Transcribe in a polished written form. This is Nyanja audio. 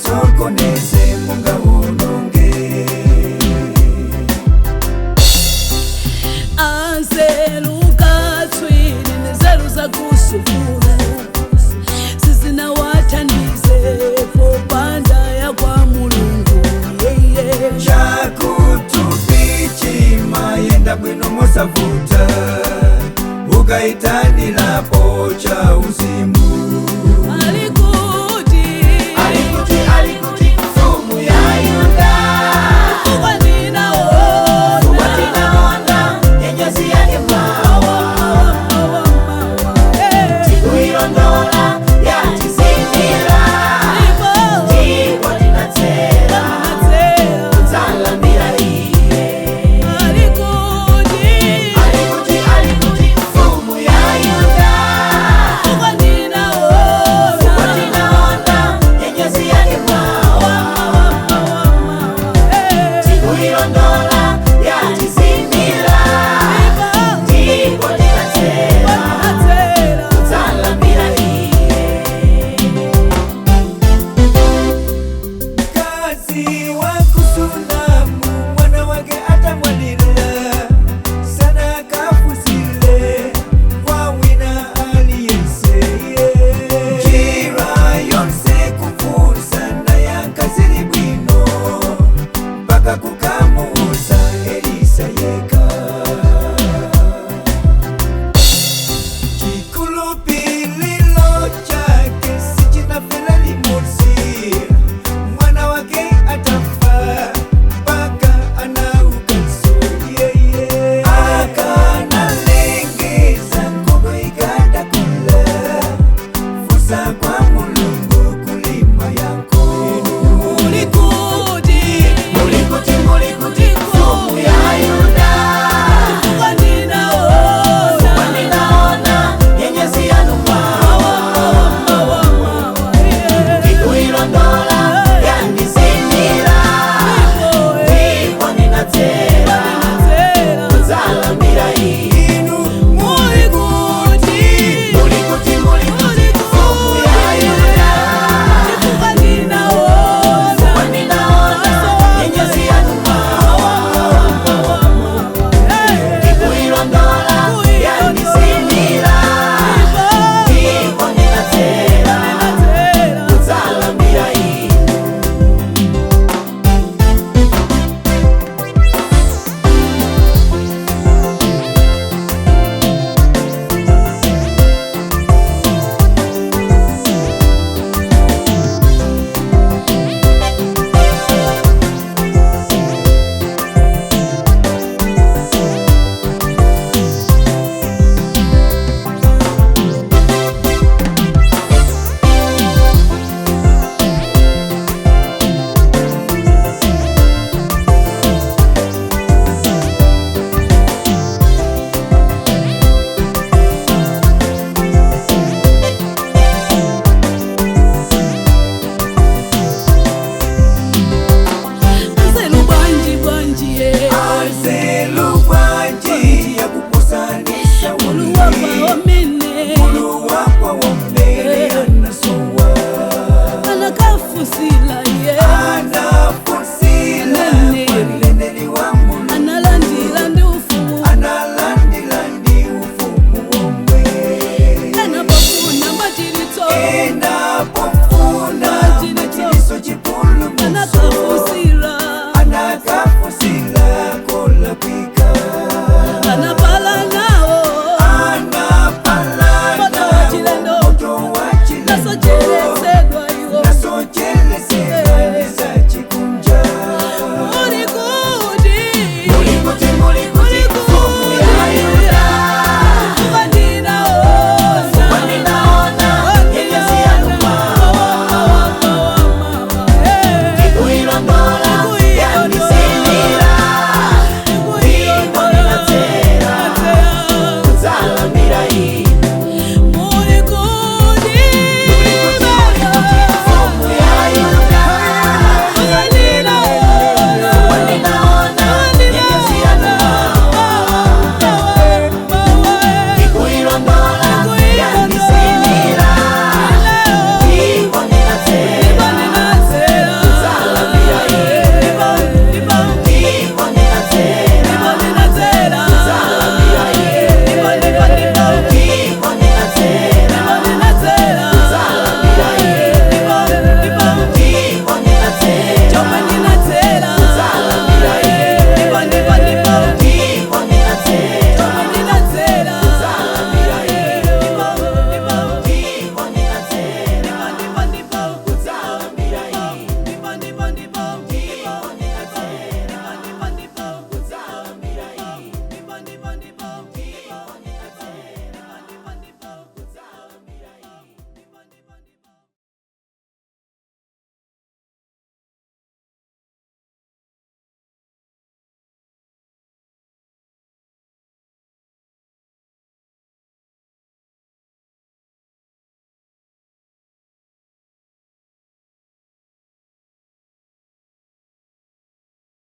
sokoneze mungawononge. Anzelu katswini nezeru zakusukulu sizina wathandize popanda ya kwa Mulungu yeye chakutupichi mayenda bwino mosavuta ukaitanirapo cha uzimu. alikuti mfumu ya Yuda kuwa ninaona nyenyezi yake mawa tikuilondola ya tisimira ndipo ninatera utalambira iye. Alikuti mfumu ya Yuda kuwa ninaona nyenyezi yake mawa tikuilondola ya tisimira ndipo ninatera utalambira iye. Kazi wa kusunamu mwana wake atamwalira sana kafusile kwa wina aliyeseye jira yonse kufusa na yankaziri bwino mpaka kukamuuza Elisa yeka chikulupililo chake sichinafela limosi mwana wake atafa mpaka anaukaso yeye akanalengeza ngogo ikadakula fusa kwa Mulungu kulima yako. Mulikuti mfumu ya Yuda kuwa ninaona nyenyezi yanu mawa tikuilondola yandisimira ndipo ninatera utalambira iye. Mulikuti mfumu ya Yuda kuwa ninaona nyenyezi yanu mawa tikuilondola yandisimira ndipo ninatera utalambira iye. Anzelu bwanji ya kuposanisha Mulu wapa wamene anasowa anakafusila